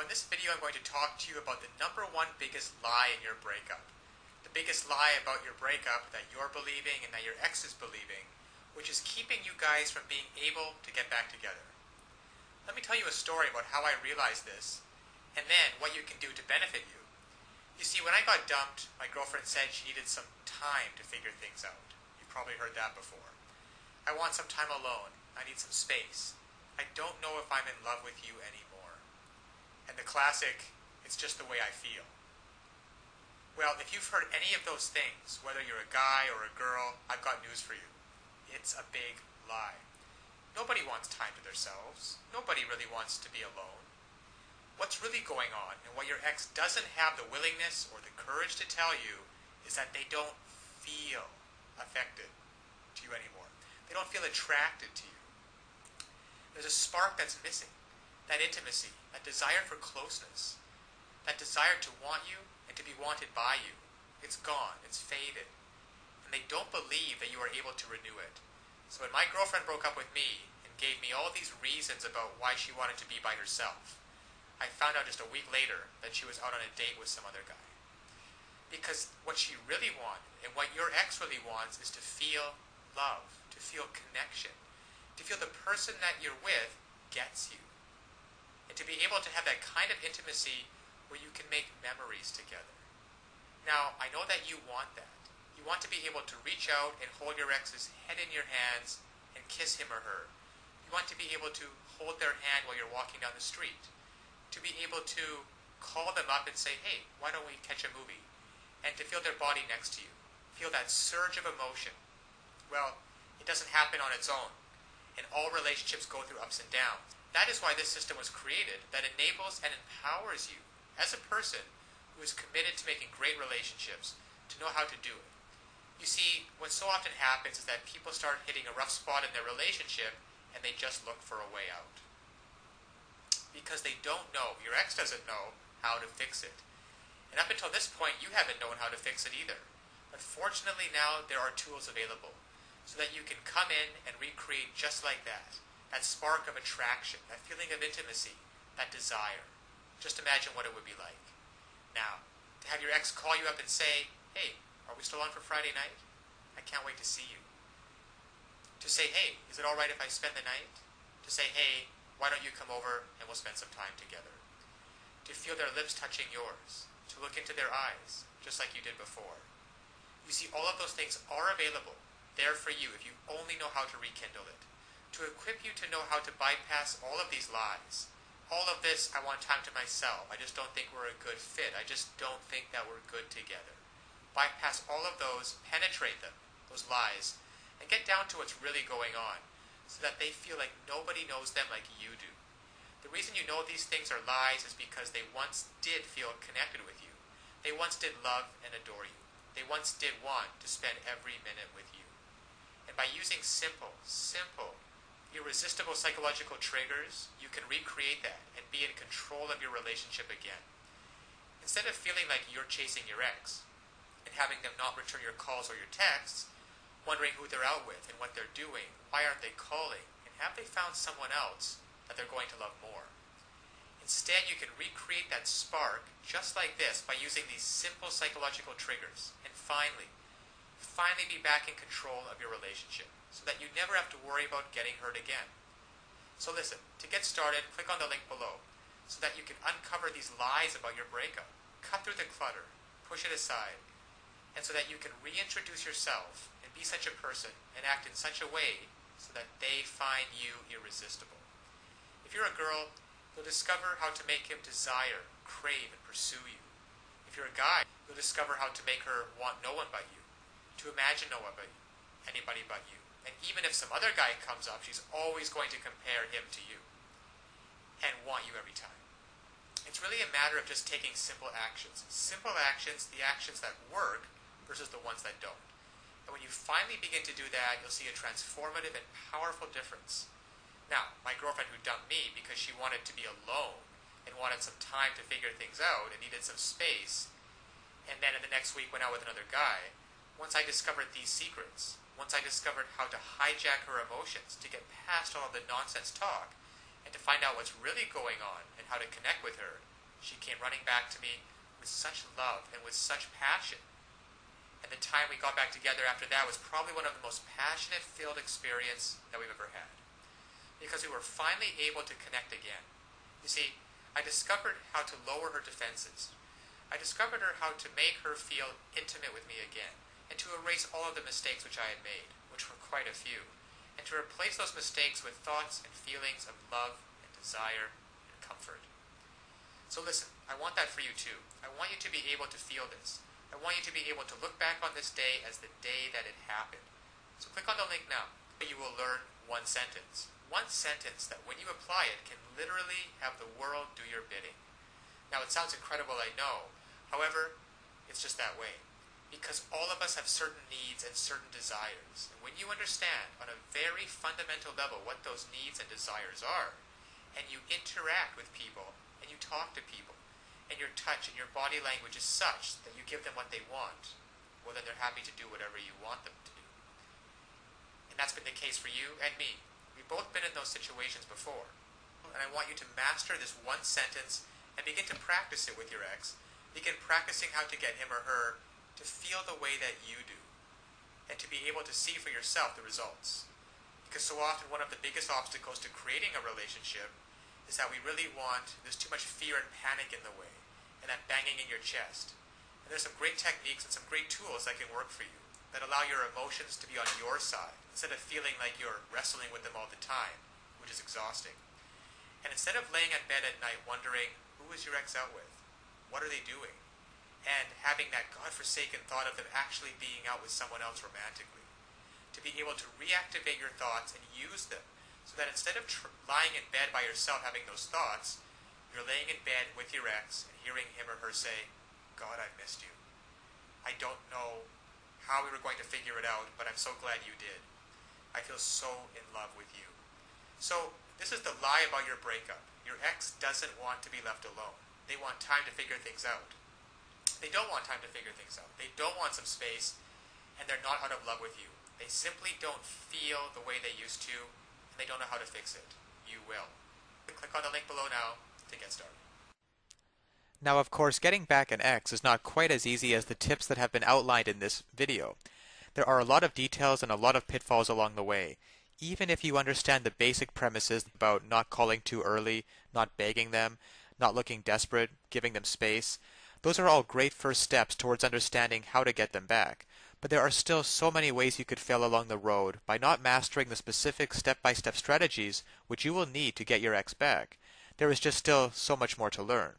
in this video I'm going to talk to you about the number one biggest lie in your breakup. The biggest lie about your breakup that you're believing and that your ex is believing, which is keeping you guys from being able to get back together. Let me tell you a story about how I realized this, and then what you can do to benefit you. You see, when I got dumped, my girlfriend said she needed some time to figure things out. You've probably heard that before. I want some time alone. I need some space. I don't know if I'm in love with you anymore. And the classic, it's just the way I feel. Well, if you've heard any of those things, whether you're a guy or a girl, I've got news for you. It's a big lie. Nobody wants time to themselves. Nobody really wants to be alone. What's really going on, and what your ex doesn't have the willingness or the courage to tell you, is that they don't feel affected to you anymore. They don't feel attracted to you. There's a spark that's missing. That intimacy, that desire for closeness, that desire to want you and to be wanted by you. It's gone, it's faded. And they don't believe that you are able to renew it. So when my girlfriend broke up with me and gave me all these reasons about why she wanted to be by herself, I found out just a week later that she was out on a date with some other guy. Because what she really wanted, and what your ex really wants, is to feel love, to feel connection, to feel the person that you're with gets you. And to be able to have that kind of intimacy where you can make memories together. Now, I know that you want that. You want to be able to reach out and hold your ex's head in your hands and kiss him or her. You want to be able to hold their hand while you're walking down the street. To be able to call them up and say, hey, why don't we catch a movie? And to feel their body next to you. Feel that surge of emotion. Well, it doesn't happen on its own. And all relationships go through ups and downs. That is why this system was created, that enables and empowers you as a person who is committed to making great relationships to know how to do it. You see, what so often happens is that people start hitting a rough spot in their relationship and they just look for a way out. Because they don't know, your ex doesn't know how to fix it. And up until this point, you haven't known how to fix it either. But fortunately now there are tools available so that you can come in and recreate just like that. That spark of attraction, that feeling of intimacy, that desire. Just imagine what it would be like. Now, to have your ex call you up and say, hey, are we still on for Friday night? I can't wait to see you. To say, hey, is it all right if I spend the night? To say, hey, why don't you come over and we'll spend some time together? To feel their lips touching yours. To look into their eyes, just like you did before. You see, all of those things are available, there for you if you only know how to rekindle it. To equip you to know how to bypass all of these lies. All of this, I want time to myself. I just don't think we're a good fit. I just don't think that we're good together. Bypass all of those, penetrate them, those lies, and get down to what's really going on so that they feel like nobody knows them like you do. The reason you know these things are lies is because they once did feel connected with you. They once did love and adore you. They once did want to spend every minute with you. And by using simple, irresistible psychological triggers, you can recreate that and be in control of your relationship again. Instead of feeling like you're chasing your ex and having them not return your calls or your texts, wondering who they're out with and what they're doing, why aren't they calling, and have they found someone else that they're going to love more. Instead, you can recreate that spark just like this by using these simple psychological triggers and finally be back in control of your relationship so that you never have to worry about getting hurt again. So listen, to get started, click on the link below so that you can uncover these lies about your breakup, cut through the clutter, push it aside, and so that you can reintroduce yourself and be such a person and act in such a way so that they find you irresistible. If you're a girl, you'll discover how to make him desire, crave, and pursue you. If you're a guy, you'll discover how to make her want no one but you, to imagine no one but you, anybody but you. And even if some other guy comes up, she's always going to compare him to you and want you every time. It's really a matter of just taking simple actions. Simple actions, the actions that work versus the ones that don't. And when you finally begin to do that, you'll see a transformative and powerful difference. Now, my girlfriend who dumped me because she wanted to be alone and wanted some time to figure things out and needed some space, and then in the next week went out with another guy, once I discovered these secrets, once I discovered how to hijack her emotions, to get past all of the nonsense talk, and to find out what's really going on and how to connect with her, She came running back to me with such love and with such passion. And the time we got back together after that was probably one of the most passionate filled experience that we've ever had. Because we were finally able to connect again. You see, I discovered how to lower her defenses. I discovered how to make her feel intimate with me again, and to erase all of the mistakes which I had made, which were quite a few, and to replace those mistakes with thoughts and feelings of love and desire and comfort. So listen, I want that for you too. I want you to be able to feel this. I want you to be able to look back on this day as the day that it happened. So click on the link now. You will learn one sentence. One sentence that when you apply it can literally have the world do your bidding. Now it sounds incredible, I know. However, it's just that way. Because all of us have certain needs and certain desires. And when you understand on a very fundamental level what those needs and desires are, and you interact with people, and you talk to people, and your touch and your body language is such that you give them what they want, well then they're happy to do whatever you want them to do. And that's been the case for you and me. We've both been in those situations before. And I want you to master this one sentence and begin to practice it with your ex. Begin practicing how to get him or her to feel the way that you do, and to be able to see for yourself the results. Because so often one of the biggest obstacles to creating a relationship is that we really want, there's too much fear and panic in the way, and that banging in your chest. And there's some great techniques and some great tools that can work for you, that allow your emotions to be on your side, instead of feeling like you're wrestling with them all the time, which is exhausting. And instead of laying in bed at night wondering, who is your ex out with? What are they doing? And having that godforsaken thought of them actually being out with someone else romantically. To be able to reactivate your thoughts and use them, so that instead of lying in bed by yourself having those thoughts, you're laying in bed with your ex and hearing him or her say, God, I missed you. I don't know how we were going to figure it out, but I'm so glad you did. I feel so in love with you. So this is the lie about your breakup. Your ex doesn't want to be left alone. They want time to figure things out. They don't want time to figure things out. They don't want some space, and they're not out of love with you. They simply don't feel the way they used to, and they don't know how to fix it. You will. Click on the link below now to get started. Now, of course, getting back an ex is not quite as easy as the tips that have been outlined in this video. There are a lot of details and a lot of pitfalls along the way. Even if you understand the basic premises about not calling too early, not begging them, not looking desperate, giving them space, those are all great first steps towards understanding how to get them back. But there are still so many ways you could fail along the road by not mastering the specific step-by-step strategies which you will need to get your ex back. There is just still so much more to learn.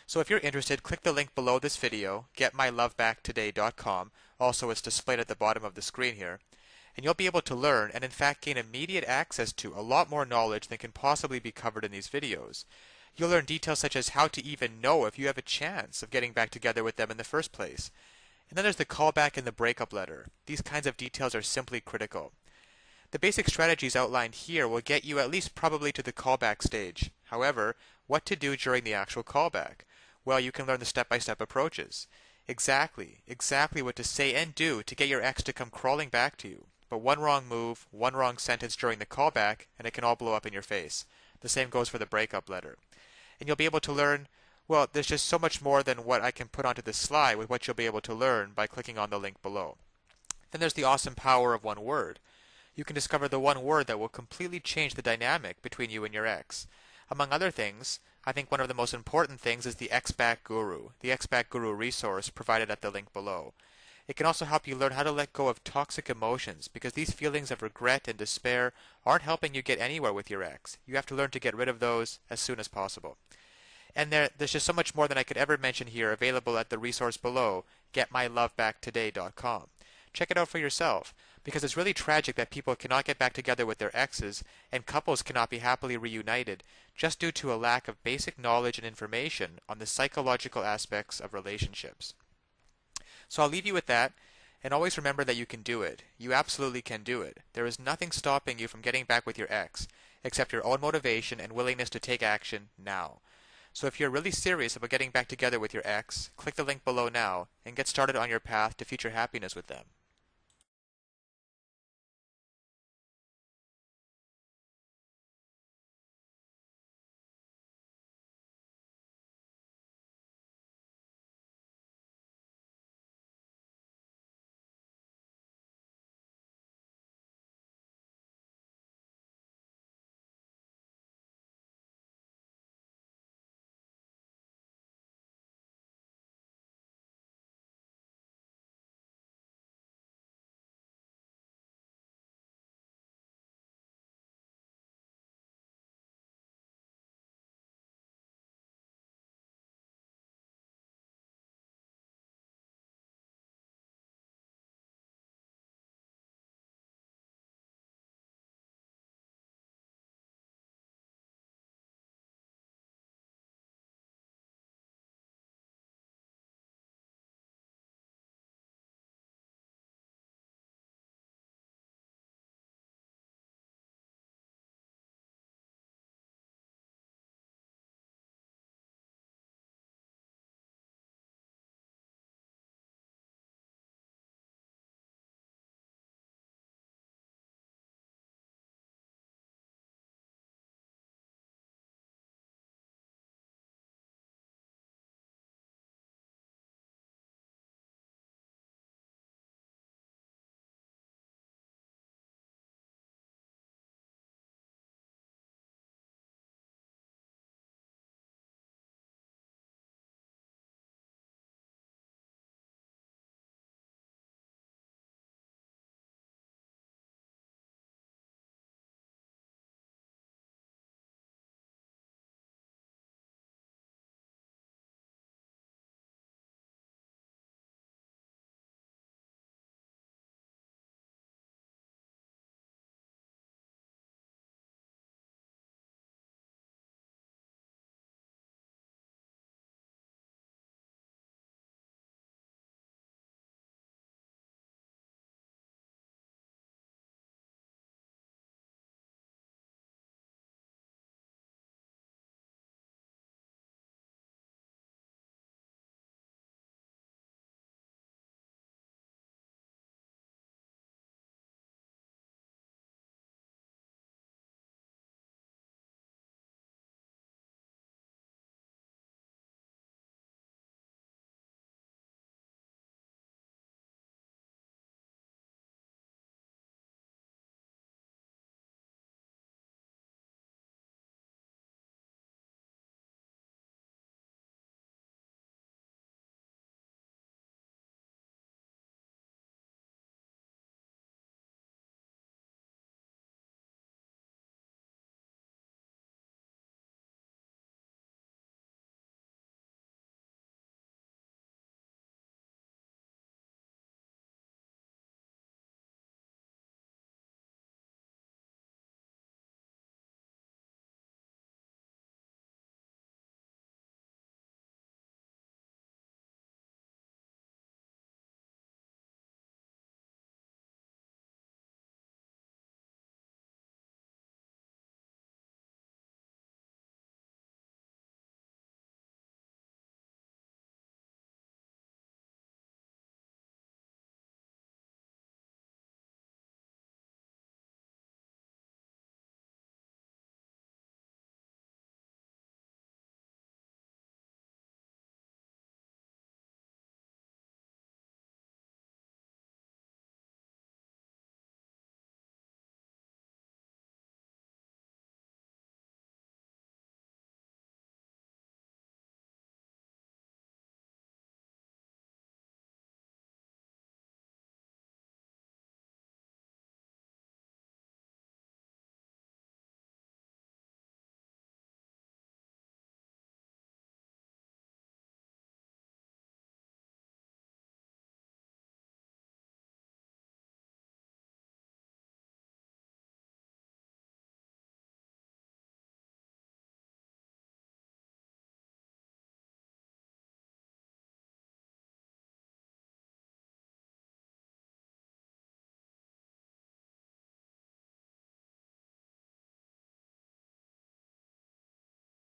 So if you're interested, click the link below this video, getmylovebacktoday.com. Also, it's displayed at the bottom of the screen here. And you'll be able to learn and in fact gain immediate access to a lot more knowledge than can possibly be covered in these videos. You'll learn details such as how to even know if you have a chance of getting back together with them in the first place. And then there's the callback and the breakup letter. These kinds of details are simply critical. The basic strategies outlined here will get you at least probably to the callback stage. However, what to do during the actual callback? Well, you can learn the step-by-step approaches. Exactly what to say and do to get your ex to come crawling back to you. But one wrong move, one wrong sentence during the callback, and it can all blow up in your face. The same goes for the breakup letter. And you'll be able to learn, well, there's just so much more than what I can put onto this slide with what you'll be able to learn by clicking on the link below. Then there's the awesome power of one word. You can discover the one word that will completely change the dynamic between you and your ex. Among other things, I think one of the most important things is the Ex-Back Guru, the Ex-Back Guru resource provided at the link below. It can also help you learn how to let go of toxic emotions, because these feelings of regret and despair aren't helping you get anywhere with your ex. You have to learn to get rid of those as soon as possible. And there's just so much more than I could ever mention here available at the resource below, getmylovebacktoday.com. Check it out for yourself, because it's really tragic that people cannot get back together with their exes, and couples cannot be happily reunited, just due to a lack of basic knowledge and information on the psychological aspects of relationships. So I'll leave you with that, and always remember that you can do it. You absolutely can do it. There is nothing stopping you from getting back with your ex, except your own motivation and willingness to take action now. So if you're really serious about getting back together with your ex, click the link below now and get started on your path to future happiness with them.